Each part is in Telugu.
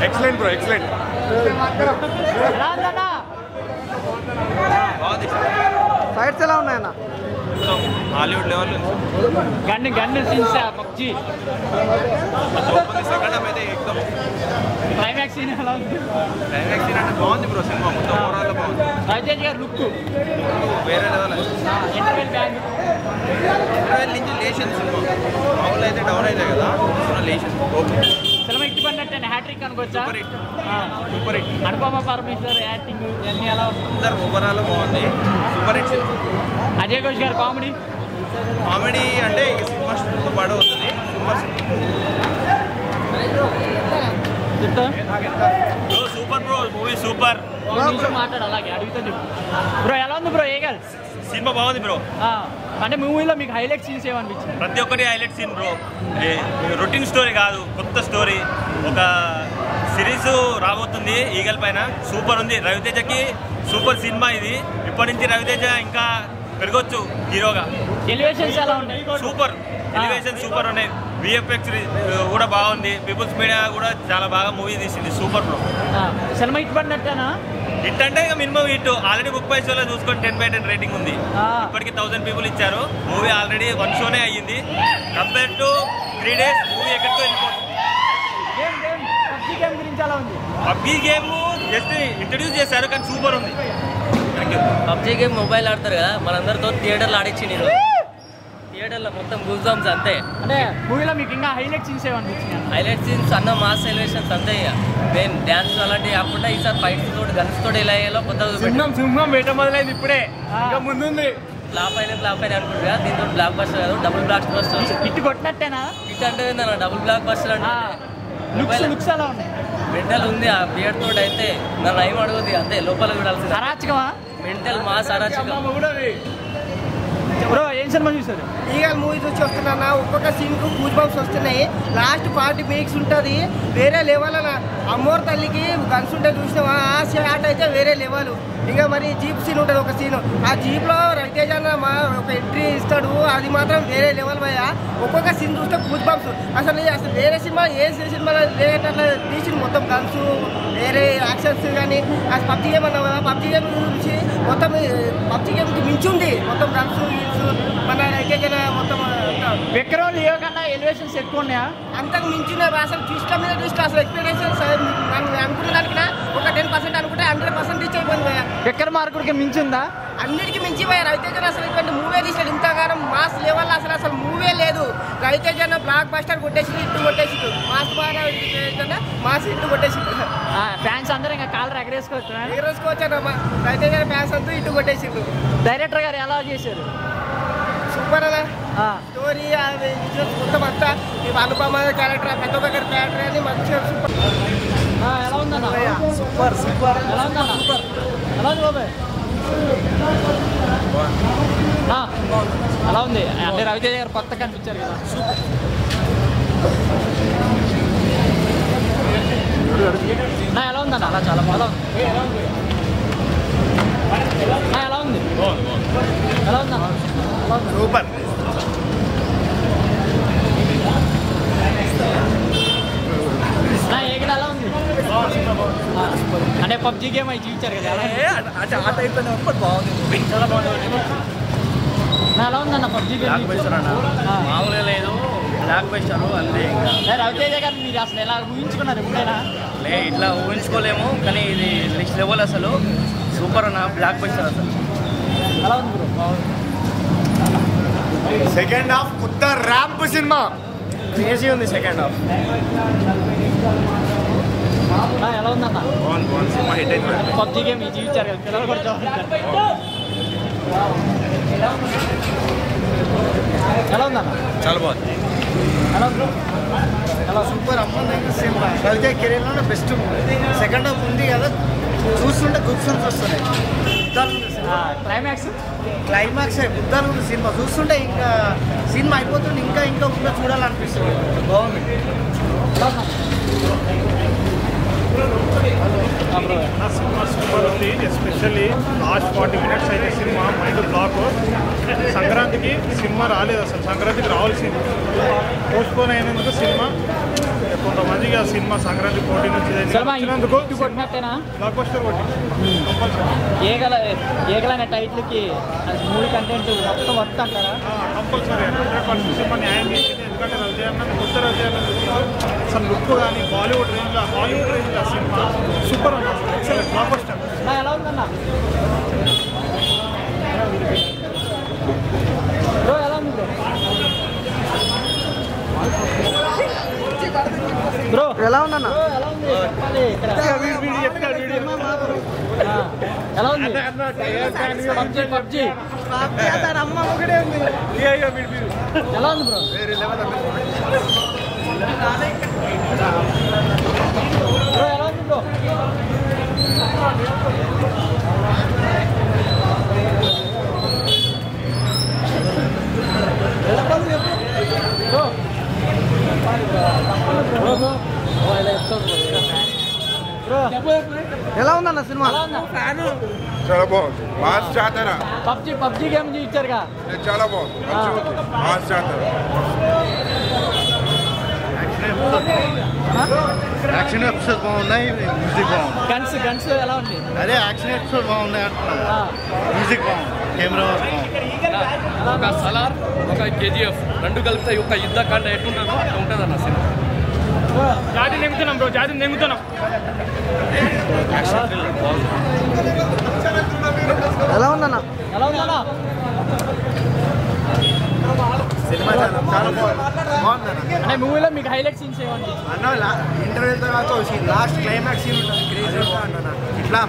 Excellent bro, excellent. ఫైట్స్ ఎలా ఉన్నాయన్న? Hollywood level gun scenes PUBG second half అయితే ఎక్దమ్ క్లైమాక్స్ సీన్ ఎలా ఉంది? క్లైమాక్స్ సీన్ అంటే బాగుంది బ్రో, సినిమా మొత్తం ఓవరాల్ బాగుంది. రవితేజ్ గారు లుక్ వేరే లెవెల్. ఇంటర్వెల్ బ్యాంగ్ ఇంటర్వెల్ నుంచి లేషన్ సినిమా మామూలు అయితే డౌన్ అయితే కదా, లేషన్ ఓకే. సినిమా ఇట్టి పడినట్టే హ్యాట్రిక్ అనుకోవచ్చా? Super hit, super hit. Anupama Parameshwar acting ఇవన్నీ ఎలా ఉంది? అందరు ఓవరాల్ బాగుంది, super hit cinema. Ajay Ghosh గారు కామెడీ అంటే ఈ సినిమా తో పాటు వస్తుంది. Super bro, movie super. మాట్లాడు అలాగే అడుగుతుంది బ్రో. ఎలా ఉంది బ్రో? ఏగల్ సినిమా బాగుంది బ్రో. అంటే మూవీలో మీకు హైలైట్ సీన్స్ ఏమనిపించింది? ప్రతి ఒక్కటి highlight scene bro. Routine story కాదు, కొత్త స్టోరీ. ఒక సిరీస్ రాబోతుంది ఈగల్ పైన, సూపర్ ఉంది. రవితేజకి సూపర్ సినిమా ఇది. ఇప్పటి నుంచి రవితేజ ఇంకా పెరగొచ్చు హీరోగా. ఎలివేషన్స్ ఎలా ఉన్నాయి? సూపర్ ఎలివేషన్ సూపర్ ఉన్నాయి. విఎఫ్ఎక్స్ కూడా బాగుంది. పీపుల్స్ మీడియా కూడా చాలా బాగా మూవీ తీసింది. Super bro. సినిమా హిట్ పడినట్టేనా? హిట్ అంటే ఇక minimum hit. Already book my షోలో చూసుకొని 10/10 రేటింగ్ ఉంది. ఇప్పటికి 1000 పీపుల్ ఇచ్చారు. మూవీ ఆల్రెడీ 1 షోనే అయ్యింది. కంపేర్ టు 3 days మూవీ ఎక్కడికో వెళ్ళిపోతుంది. పబ్జీ గేమ్ జస్ట్ ఇంట్రడ్యూస్ చేశారు కానీ సూపర్ ఉంది. పబ్జీ గేమ్ మొబైల్ ఆడతారు కదా, మనందరితో థియేటర్లో ఆడిచ్చింది. థియేటర్లో మొత్తం గూస్ బంప్స్ అంతే. అంటే మూవీలో మీకు ఇంకా హైలైట్ సీన్స్ ఏమనిపించింది? హైలైట్ సీన్స్ అన్న మాస్ ఎలివేషన్స్ అంతే. మెయిన్ డ్యాన్స్ అలాంటివి కాకుండా ఈసారి ఫైట్స్ తోటి గన్స్ తోటి ఎలా అయ్యాలో కొత్తగా సింహం వేట మొదలైంది ఇప్పుడే, ఇంకా ముందుంది. ఫ్లాప్ అయినా అనుకుంటున్నా. దీంతో బ్లాక్ బస్టర్ కాదు, డబుల్ బ్లాక్ బస్టర్. హిట్ కొట్టినట్టేనా? హిట్ అంటే ఏందన్న డబుల్ బ్లాక్ బస్టర్ అంటే లుక్స్ ఎలా ఉన్నాయి? మెంటల్ ఉంది. ఆ బియర్ తోటి అయితే నన్ను ఏం అడుగుతుంది అంతే. లోపల చూడాల్సింది. అరాచకమా? మెంటల్ మాస్ అరాచకం. బ్రో ఏం సినిమా చూసారు? ఈగల్ మూవీ చూసి వస్తున్నా. ఒక్కొక్క సీన్కు గూస్ బంప్స్ వస్తున్నాయి. లాస్ట్ 40 minutes ఉంటుంది. వేరే లెవెల్ అన్న. అమ్మోర్ తల్లికి గన్స్ ఉంటే చూసినావా, ఆ షాట్ అయితే వేరే లెవెల్. ఇంకా మరి జీప్ సీన్ ఉంటుంది ఒక సీన్. ఆ జీప్లో రవితేజ అన్న ఒక ఎంట్రీ ఇస్తాడు, అది మాత్రం వేరే లెవెల్ భయ. ఒక్కొక్క సీన్ చూస్తే గూస్ బంప్స్. అసలు వేరే సినిమా ఏ సినిమా లేనట్లా తీసి మొత్తం గన్స్ వేరే యాక్షన్స్ కానీ. ఆ పబ్జీ గేమ్ అన్నావు కదా, పబ్జీ గేమ్ చూసి మొత్తం పబ్జీ గేమ్కి మించి ఉంది మొత్తం గన్స్ మన రవితేజ మొత్తం. విక్రమ్ లియో కన్నా ఎలివేషన్స్ ఎక్కువ ఉన్నాయా? అంతకు మించిన అసలు ట్విస్ట్ల మీద ట్విస్ట్. అసలు ఎక్స్పెక్టేషన్స్ అనుకున్న దానికన్నా ఒక 10% అనుకుంటే 100% రీచ్ అయిపోయింది భయ. విక్రమార్కుడికి మించిందా? అన్నిటికీ మించి పోయా రవితేజ. అసలు ఇటువంటి మూవీ తీసాడు ఇంతగానం మాస్ లెవెల్. అసలు మూవీ లేదు. రవితేజ బ్లాక్ బస్టర్ కొట్టేసి ఇట్టు కొట్టేసిండు. మాస్ బాగా మాస్ ఇట్టు కొట్టేసిండు. ఫ్యాన్స్ అందరూ ఇంకా కాలర్ ఎగరేసుకోవచ్చు. రవితేజ ఫ్యాన్స్ అంతా ఇట్టు కొట్టేసిండు. డైరెక్టర్ గారు ఎలా చేశారు? సూపర్ అలా స్టోరీ మొత్తం అంతా. అనుపమ క్యారెక్టర్, పెద్ద దగ్గర క్యారెక్టర్ అని మంచిగా సూపర్. ఎలా ఉందన్న? Super super. ఎలా ఉందన్న? సూపర్. ఎలా ఉంది బాబాయ్? అలా ఉంది అంటే రవితేజ గారు కొత్త కనిపించారు కదా. ఎలా ఉందన్న? అలా చాలా బాగా ఉంది. ఎలా ఉంది? ఎలా ఉందన్న? సూపర్. ఏగడ ఎలా ఉంది? అంటే పబ్జీ గేమ్ అయి చూపించారు కదా, అంటే ఆ టైప్లోనే బాగుంది. చాలా బాగుంది. ఎలా ఉందన్న పబ్జీ గేమ్? మామూలుగా లేదు, బ్లాక్ బస్టర్ అంతే. రవితేజ గారు మీరు అసలు ఎలా ఊహించుకున్నారు ఎప్పుడైనా? ఇట్లా ఊహించుకోలేము కానీ ఇది నెక్స్ట్ లెవెల్. అసలు సూపర్ అన్న, బ్లాక్ బస్టర్ అసలు. ఎలా ఉంది బ్రో? సెకండ్ హాఫ్ కొత్త ర్యాంప్ సినిమా క్రేజీ ఉంది సెకండ్ హాఫ్. ఎలా ఉందన్న? సినిమా హిట్ అయింది. పబ్జీ గేమ్ జీవించారు కదా పిల్లలు కూడా ఎలా ఉందన్న? చాలా బాగుంది. ఎలా ఉంది? ఎలా సూపర్ అమ్మంది సినిమా. రవితేజ కెరీర్లోనే బెస్ట్ మూవీ. సెకండ్ హాఫ్ ఉంది కదా, చూస్తుంటే గుడ్ సన్స్ వస్తున్నాయి. క్లైమాక్స్ బుద్ధాలు ఉంది సినిమా. చూస్తుంటే ఇంకా సినిమా అయిపోతుంటే ఇంకా ఇంకా ఉందా చూడాలనిపిస్తుంది. బాగుంది. నా సినిమా సూపర్ ఉంది. ఎస్పెషల్లీ లాస్ట్ 40 minutes అయితే సినిమా మైండ్ బ్లాక్. సంక్రాంతికి సినిమా రాలేదు, అసలు సంక్రాంతికి రావాల్సింది పోస్ట్పోన్ అయినందుకు సినిమా కొంతమందికి ఆ సినిమా సంక్రాంతి పోటీ నుంచి వచ్చినందుకు బ్లాక్ బస్టర్ కొట్టి ఏగలైన టైటిల్కి మూవీ కంటెంట్ మొత్తం వర్క్ అంటారా? కంపల్సరీ 100% సినిమా న్యాయం చేసింది. ఎందుకంటే రవితేజ కొత్త రవితేజ అసలు లుక్ కానీ బాలీవుడ్ రేంజ్లో సినిమా సూపర్ ఉంది. అసలు ఎక్సలెంట్ బ్లాక్ బస్టర్. ఎలా ఉందన్నా బ్రో? ఎలా ఉంది బ్రో? ఎలా ఉందన్న? ఎలా ఉంది చెప్పాలి. ఎలా ఉంది పబ్జీ? ఎలా ఉంది బ్రో? బ్రో ఎలా ఉంది బ్రో? ఎలా ఉందన్న సినిమా? చాలా బాగుంది. మాస్ జాతర పబ్జీ గేమ్ ఇచ్చారుగా, చాలా బాగుంది. మాస్ జాతర యాక్షన్ ఎపిసోడ్ బాగున్నాయి, మ్యూజిక్ బాగుంది. గన్స్ ఎలా ఉంది? అదే యాక్షన్ ఎపిసోడ్ బాగున్నాయి అంటున్నా. మ్యూజిక్ బాగుంది, కెమెరా వర్క్ బాగుంది. ఒక సలార్ ఒక KGF రెండు కలిపితే ఒక యుద్ధకాండ ఎట్లుంటుందో అట్లా ఉంటుంది అన్న సినిమా. జాతి నెంగుతున్నాం బ్రో, జాతి నెంగుతున్నాం. ఎలా ఉందన్న? ఎలా ఉందన్నా? సినిమా చాలా బాగుంది అంటే మూవీలో మీకు హైలైట్ సీన్స్ ఏమండి అన్న. ఇంటర్వ్యూ తర్వాత లాస్ట్ క్లైమాక్స్ సీన్ ఉంటుంది, క్రేజీ అన్న. ఇట్లా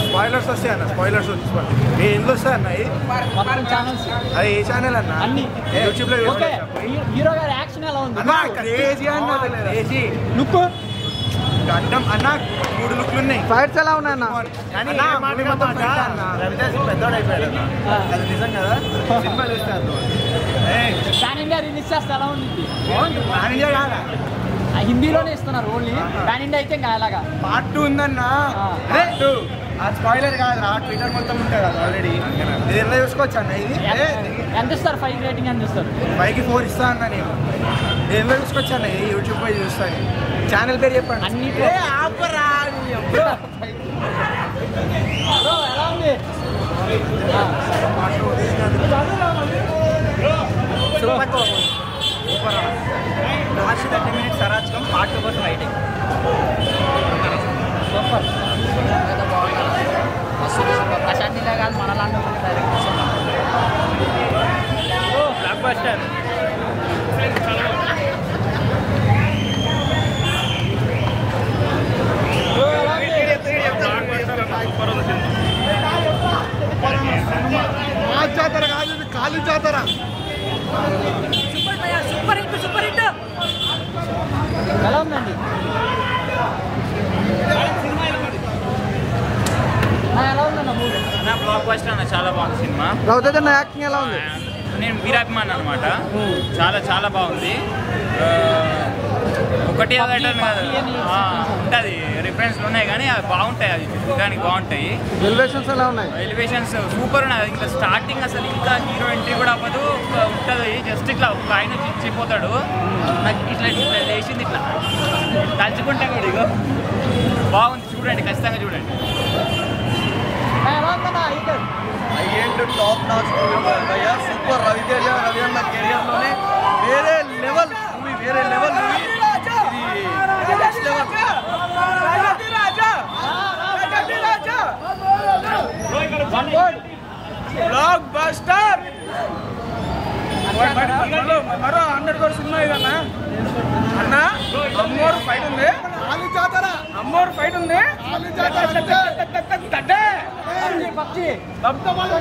స్పాయిలర్స్ వస్తాయి అన్న, స్పాయిలర్స్ వచ్చి ఎందుకు వస్తాయి అన్న? మొత్తం ఛానల్స్ అది ఏ ఛానల్ అన్న? అన్ని యూట్యూబ్లో ఓకే. హీరో గారి యాక్షన్ ఎలా ఉంది? అన్న క్రేజీ అన్న, క్రేజీ లుక్ గడ్డం అన్న. 3 లుక్లు ఉన్నాయి. ఫైట్స్ ఎలా ఉన్నాయన్న? రవితేజ పెద్దోడు అయిపోయాడు అన్న. అది నిజం కదా, సినిమా చూస్తే అర్థం. పాన్ ఇండియా రిలీజ్ చేస్తే ఎలా ఉంది? మేనేజర్ కాదా, హిందీలోనే ఇస్తున్నారు ఓన్లీ. పాన్ ఇండియా అయితే ఇంకా అలాగా పార్ట్ 2 ఉందన్న. అది స్పాయిలర్ కాదు, ఆ ట్విట్టర్ మొత్తం ఉంటుంది కదా ఆల్రెడీ. ఇది ఎలా చూసుకోవచ్చు అన్న? ఇది ఎంత ఇస్తారు? 5 రేటింగ్ ఎంత ఇస్తారు? 5కి 4 ఇస్తా అన్న నేను. ఇది ఎలా చూసుకోవచ్చు అన్న? ఇది యూట్యూబ్ పై చూస్తాను. ఛానల్ పేరు చెప్పండి. అన్ని ఎలా ఉంది? లాస్ట్ 30 minutes అరాచకం, పార్ట్ 2 కోసం వెయిటింగ్. సూపర్. ప్రశాంత్ నీలా కాదు మనలాంటి బ్లాక్ బస్టర్. మాస్ జాతర కాదు, ఇది కాలు జాతర. ఎలా ఉందండి? ఎలా ఉందన్న మూవీ? నా బ్లాక్ బస్టర్ అన్న, చాలా బాగుంది సినిమా. రవితేజ యాక్టింగ్ ఎలా ఉంది? నేను వీరాభిమాన్ అనమాట. చాలా చాలా బాగుంది. ఒకటి ఉంటుంది, రిఫరెన్స్లు ఉన్నాయి కానీ అవి బాగుంటాయి, అవి చూడడానికి బాగుంటాయి. ఎలివేషన్స్ ఎలా ఉన్నాయి? ఎలివేషన్స్ సూపర్ ఉన్నాయి. ఇంకా స్టార్టింగ్ అసలు ఇంకా హీరో ఎంట్రీ కూడా అవ్వదు, ఉంటుంది జస్ట్ ఇట్లా ఒక ఆయన ఇచ్చిపోతాడు. నాకు ఇట్లా ఇట్లా లేచింది, ఇట్లా తలుచుకుంటే కూడా ఇగో బాగుంది. చూడండి, ఖచ్చితంగా చూడండి. ఎలా ఉందన్న? Top notch super. Raviteja Ravi అన్న కెరియర్లోనే వేరే లెవెల్ మూవీ, వేరే లెవెల్ మూవీ. ఇది నెక్స్ట్ లెవెల్. Block buster. మరో 100 crore సినిమా ఇదన్నా. అన్న అమ్మోరు ఫైట్ ఉంది, అమ్మోరు ఫైట్ ఉంది.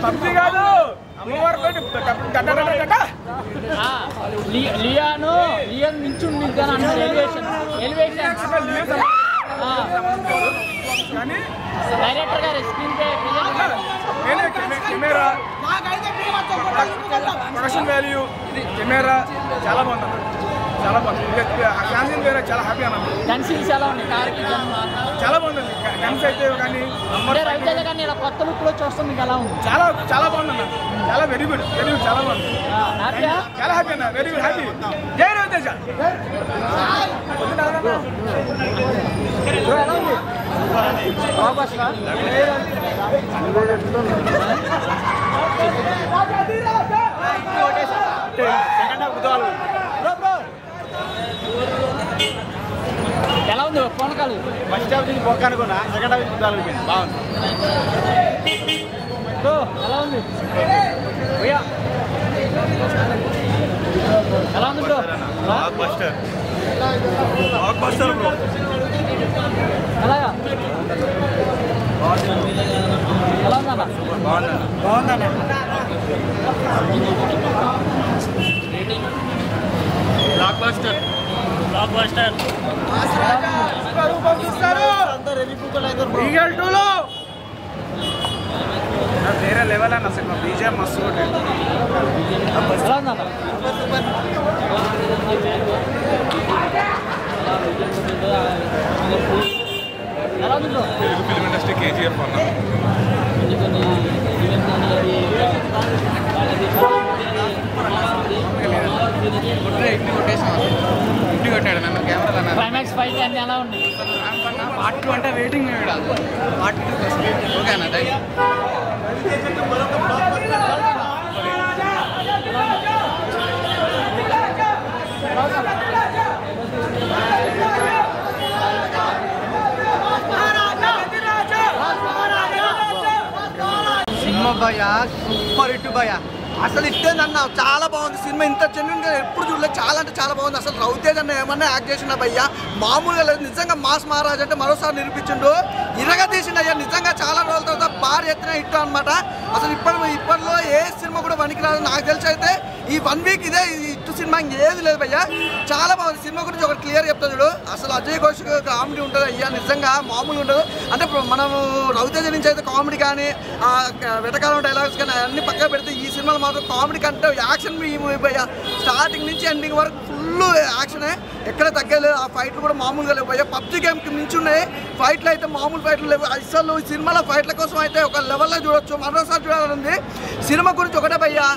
పబ్జీ కాదు, అమ్మవారి ఫైట్. లియాన్ నించుండి ఎలివేషన్ డైరెక్టర్ గారు screen camera, production value, camera చాలా బాగుంది. చాలా బాగుంది. ఫ్యాన్స్ వేరే చాలా హ్యాపీ అన్న. గన్ సీన్స్ ఎలా ఉన్నాయి? కార్కి చాలా బాగుందండి. గన్స్ అయితే కానీ రవితేజ కానీ ఇలా కొత్త లుక్ లో చూస్తుంది మీకు ఎలా ఉంది? చాలా చాలా బాగుందన్న. చాలా వెరీ గుడ్ చాలా బాగుంది. చాలా హ్యాపీ అన్న. Very good happy. జై రవితేజ. ఎలా ఉంది పోనకాలు? ఫస్ట్ హాఫ్ నుంచి బొక్క అనుకున్నా, సెకండ్ హాఫ్ గుద్దాలు అయిపోయింది. బాగుంది. ఎలా ఉంది? ఎలా ఉంది బ్రో? Block buster bro. ఎలాగా ఎలా ఉందన్న? బాగుందన్న. బ్లాక్ బస్టర్ ఈగల్ 2లో వేరే లెవెల్ అన్న సినిమా. బీజేఎం మస్తు కొట్టింది. ఎలా ఉందన్న? ఎలా ఉంది bro? Telugu film industry KGF అన్న. ఇంటి కొట్టాడు నన్ను కెమెరా. క్లైమాక్స్ ఫైట్ అన్ని ఎలా ఉంది? పార్ట్ 2 అంటే వెయిటింగ్ పార్ట్ 2 కోసం. ఓకే అన్న. సినిమా భయ సూపర్ హిట్ భయ. అసలు ఇట్టేందన్న చాలా బాగుంది సినిమా. ఇంత జెన్యున్గా ఎప్పుడు చూడలేదు. చాలా అంటే చాలా బాగుంది. అసలు రవితేజ అన్న ఏమన్నా యాక్ట్ చేసిన భయ్యా మామూలుగా లేదు. నిజంగా మాస్ మహారాజ్ అంటే మరోసారి నిరూపించిండు. ఇరగా తీసిండయ్యా నిజంగా. చాలా రోజుల తర్వాత భారీ ఎత్తున హిట్ అనమాట. అసలు ఇప్పట్లో ఏ సినిమా కూడా పనికిరాదు నాకు తెలిసి. అయితే ఈ 1 వీక్ ఇదే హిట్ సినిమా ఇంకేది లేదు భయ్యా. చాలా బాగుంది. సినిమా గురించి ఒకటి క్లియర్ చెప్తా చూడు. అసలు అజయ్ ఘోష్ కామెడీ ఉంటుంది అయ్యా నిజంగా మామూలుగా ఉండదు. అంటే మనము రవితేజ నుంచి అయితే కామెడీ కానీ వెటకాలం డైలాగ్స్ కానీ అన్ని పక్కన పెడితే ఈ సినిమాలో మాత్రం కామెడీ కంటే యాక్షన్ భయ్యా. స్టార్టింగ్ నుంచి ఎండింగ్ వరకు ఫుల్ యాక్షనే. ఎక్కడ తగ్గలేదు. ఆ ఫైట్లు కూడా మామూలుగా లేవు భయ్యా. పబ్జీ గేమ్కి మించి ఉన్నాయి ఫైట్లు. అయితే మామూలు ఫైట్లు లేవు అసలు. ఈ సినిమాలో ఫైట్ల కోసం అయితే ఒక లెవెల్లో చూడొచ్చు. మరోసారి చూడాలని సినిమా గురించి ఒకటే భయ్యా.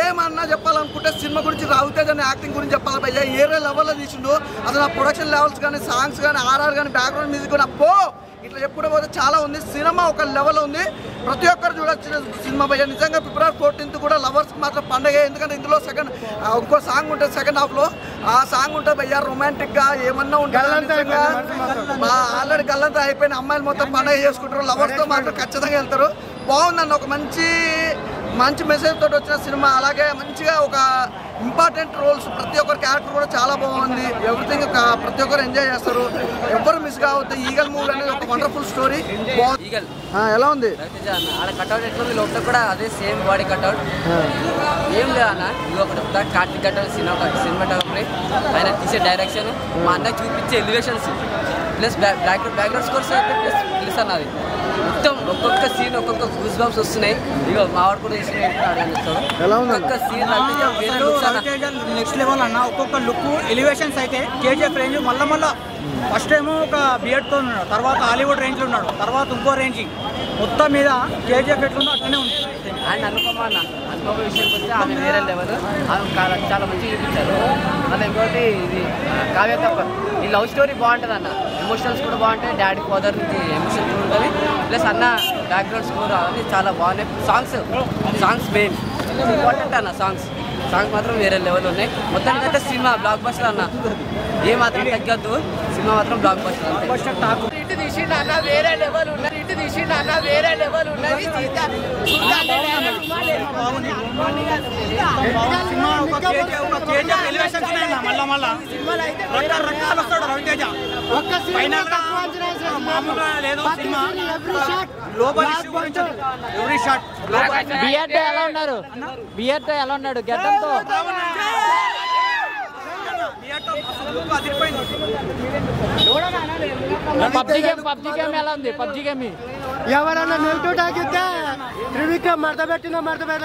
ఏమన్నా చెప్పాలనుకుంటే సినిమా గురించి రవితేజ అనే యాక్టింగ్ గురించి చెప్పాలి భయ్యా. ఏరే లెవెల్లో తీసిండు. అసలు ఆ ప్రొడక్షన్ లెవెల్స్ కానీ సాంగ్స్ కానీ ఆర్ఆర్ కానీ బ్యాక్గ్రౌండ్ మ్యూజిక్ కానీ అప్పో ఇట్లా చెప్పుకుంటే పోతే చాలా ఉంది. సినిమా ఒక లెవెల్ ఉంది. ప్రతి ఒక్కరు చూడొచ్చిన సినిమా భయ్యా. నిజంగా February 14th కూడా లవర్స్కి మాత్రం పండగ. ఎందుకంటే ఇందులో ఇంకో సాంగ్ ఉంటుంది సెకండ్ హాఫ్లో. ఆ సాంగ్ ఉంటుంది భయ్యా రొమాంటిక్గా ఏమన్నా ఉంటుంది. ఆల్రెడీ గల్లంతా అయిపోయిన అమ్మాయిలు మొత్తం పండగ చేసుకుంటారు. లవర్స్తో మాత్రం ఖచ్చితంగా వెళ్తారు. బాగుందన్న. ఒక మంచి మెసేజ్ తోటి వచ్చిన సినిమా. అలాగే మంచిగా ఒక ఇంపార్టెంట్ రోల్స్ ప్రతి ఒక్కరి క్యారెక్టర్ కూడా చాలా బాగుంది. ఎవ్రీథింగ్ ప్రతి ఒక్కరు ఎంజాయ్ చేస్తారు. ఎవరు మిస్ కావద్దు. ఈగల్ మూవీ అనేది ఒక వండర్ఫుల్ స్టోరీ. ఈగల్ ఎలా ఉంది? ఆడ కట్అవుట్ ఎట్లా ఉంది లోపల కూడా అదే సేమ్ బాడీ కట్అవుట్. ఏం లేదు అన్న. ఇది ఒకటి కార్తీక్ కట్అవుట్ సినిమాటోగ్రఫీ ఆయన తీసే డైరెక్షన్ మా అన్న చూపించే ఎలివేషన్స్ ప్లస్ బ్యాక్గ్రౌండ్ స్కోర్స్ అయితే ప్లస్ అన్నది మొత్తం ఒక్కొక్క సీన్ ఒక్కొక్క గూస్ బంప్స్ వస్తున్నాయి. ఇక మావాడు కూడా ఒక్కొక్క సీన్ నెక్స్ట్ లెవెల్ అన్న. ఒక్కొక్క లుక్ ఎలివేషన్స్ అయితే కేజీఎఫ్ రేంజ్ మళ్ళా ఫస్ట్ ఏమో ఒక బియర్డ్తో ఉన్నాడు, తర్వాత హాలీవుడ్ రేంజ్లో ఉన్నాడు, తర్వాత ఇంకో రేంజ్. మొత్తం మీద కేజీఎఫ్ ఎట్లుందో అట్లనే ఉంది. అండ్ అనుపమ విషయానికి వస్తే ఆమె వేరే లెవెల్. ఆమె చాలా మంచిగా చూపించారు. మళ్ళీ ఇంకోటి ఇది కావ్య తప్ప ఈ లవ్ స్టోరీ బాగుంటుంది అన్న. ఎమోషనల్స్ కూడా బాగుంటాయి. డాడీ ఫాదర్ నుంచి ఎమోషన్ కూడా ఉంటుంది. ప్లస్ అన్న బ్యాక్గ్రౌండ్ స్కోర్ అవన్నీ చాలా బాగున్నాయి. సాంగ్స్ మెయిన్ ఇంపార్టెంట్ అన్న. సాంగ్స్ మాత్రం వేరే లెవెల్ ఉన్నాయి. మొత్తానికి అయితే సినిమా బ్లాక్ బస్టర్ అన్న. ఏ మాత్రం తగ్గద్దు. సినిమా మాత్రం బ్లాక్ బస్టర్. ఇటు తీసిండు అన్న వేరే లెవెల్ ఉన్నది. బియర్తో ఎలా ఉన్నాడు గడ్డంతో? పబ్జీ గేమ్ ఎలా ఉంది? పబ్జీ గేమ్ ఎవరన్నా నెగిటివ్ టాక్ ఇస్తే త్రివిక్రమ్ మడత పెట్టినా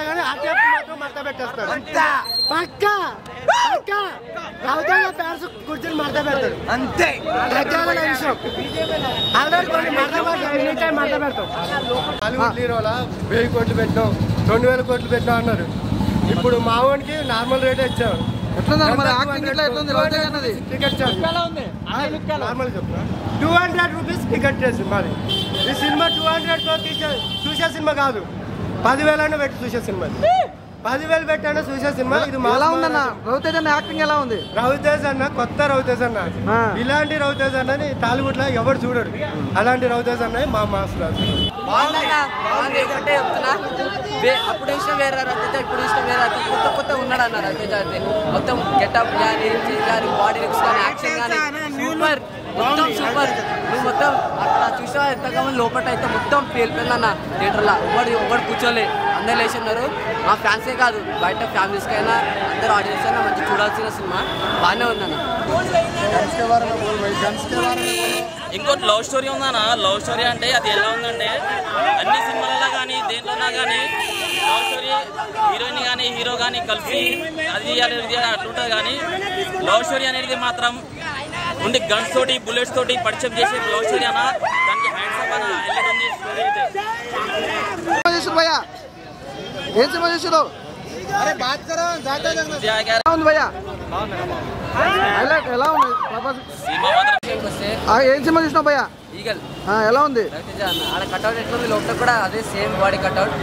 కానీ ఆర్టీఎఫ్ మాత్రం మడత పెట్టేస్తారు పక్క రవితేజ ఫ్యాన్స్ కూర్చొని మడత పెడతారు అంతే విషయం ఆల్రెడీ కొన్ని మడత పెడతాం హాలీవుడ్ హీరోలా 1000 కోట్లు పెట్టినాం 2000 కోట్లు పెట్టినాం అన్నారు ఇప్పుడు మా వాడికి నార్మల్ రేట్ ఇచ్చారు టికెట్ నార్మల్ చెప్తా 200 రూపీస్ టికెట్ చేసి మరి ఈ సినిమా 200 చూసే సినిమా కాదు 10,000 పెట్టి చూసే సినిమా 10,000 పెట్టాను చూసే సినిమా ఇది ఎలా ఉందన్న రవితేజ అన్న యాక్టింగ్ ఎలా ఉంది రవితేజ అన్న కొత్త రవితేజ అన్న ఇలాంటి రవితేజ అన్నని టాలీవుడ్ లో ఎవరు చూడరు అలాంటి రవితేజ అన్న మా మాస్ అప్పుడు ఇష్టం వేరే రవితేజ ఇప్పుడు ఇష్టం వేరే కొత్త ఉన్నాడు అన్న రవితేజ అయితే మొత్తం గెటప్ కానీ బాడీ లుక్స్ కానీ యాక్షన్ కానీ సూపర్ మొత్తం సూపర్ నువ్వు మొత్తం అట్లా చూసా ఎంతగా లోపల అయితే మొత్తం పేలిపోయిందన్న థియేటర్లో ఒకటి కూర్చోలే అందరు లేచి ఉన్నారు మా ఫ్యాన్సే కాదు బయట ఫ్యామిలీస్కైనా అందరు ఆడియన్స్ అయినా మంచి చూడాల్సిన సినిమా బాగానే ఉందన్న ఇంకోటి లవ్ స్టోరీ ఉందన్న లవ్ స్టోరీ అంటే అది ఎలా ఉందంటే అన్ని సినిమాలలో కానీ దేంట్లోనా కానీ లవ్ స్టోరీ హీరోయిన్ కానీ హీరో కానీ కలిసి అది అనేది అట్లుంటుంది కానీ లవ్ స్టోరీ అనేది మాత్రం ఉండి గన్స్ తోటి బుల్లెట్స్ తోటి పరిచయం చేసే లవ్ స్టోరీ అన్న దానికి హ్యాండ్స్ అప్ అన్న హైలైట్ ఉంది స్టోరీ అయితే భయ్యా ఏం సినిమా చేసారు భయ్యా ఎలా ఉంది ఏం సినిమా చూసినావు భయ్యా ఈగల్ ఎలా ఉంది రవితేజ అన్న ఆడ కట్అవుట్ ఎట్లుంది లోపల కూడా అదే సేమ్ బాడీ కట్అవుట్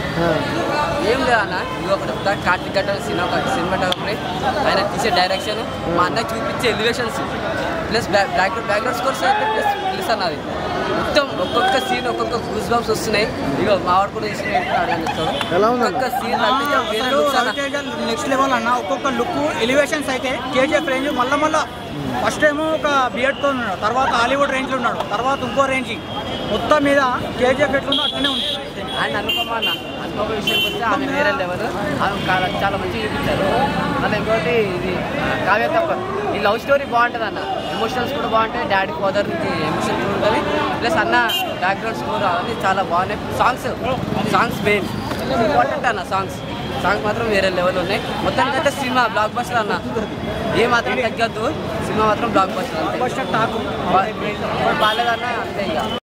ఏం లేదు అన్న ఇది ఒకటి కార్తీక్ కట్అవుట్ సినిమాటోగ్రఫీ ఆయన తీసే డైరెక్షన్ మా అన్న చూపించే ఎలివేషన్స్ ప్లస్ బ్యాక్గ్రౌండ్ స్కోర్స్ అయితే ప్లస్ అన్నది మొత్తం ఒక్కొక్క సీన్ ఒక్కొక్క గూస్ బంప్స్ వస్తున్నాయి ఇక మావాడు కూడా ఒక్కొక్క సీన్ నెక్స్ట్ లెవెల్ అన్న ఒక్కొక్క లుక్ ఎలివేషన్స్ అయితే కేజీఎఫ్ రేంజ్ మళ్ళా ఫస్ట్ ఏమో ఒక బియర్డ్తో ఉన్నాడు తర్వాత హాలీవుడ్ రేంజ్లో ఉన్నాడు తర్వాత ఇంకో రేంజ్ మొత్తం మీద కేజీఎఫ్ ఎట్లుందో అట్లనే ఉంది అండ్ అనుపమ విషయానికి వస్తే ఆమె వేరే లెవెల్ ఆమె చాలా మంచిగా చూపించారు మళ్ళీ ఇంకోటి ఇది కావ్య తప్ప ఈ లవ్ స్టోరీ బాగుంటుంది అన్న ఎమోషనల్స్ కూడా బాగుంటాయి డాడీ ఫాదర్ నుంచి ఎమోషన్ కూడా ఉంటుంది ప్లస్ అన్న బ్యాక్గ్రౌండ్ స్కోర్ అవన్నీ చాలా బాగున్నాయి సాంగ్స్ మెయిన్ ఇంపార్టెంట్ అన్న సాంగ్స్ మాత్రం వేరే లెవెల్ ఉన్నాయి మొత్తానికి అయితే సినిమా బ్లాక్ బస్టర్ అన్న ఏ మాత్రం తగ్గద్దు సినిమా మాత్రం బ్లాక్ బస్టర్ అంతే బాగాలేదన్న అంతే ఇక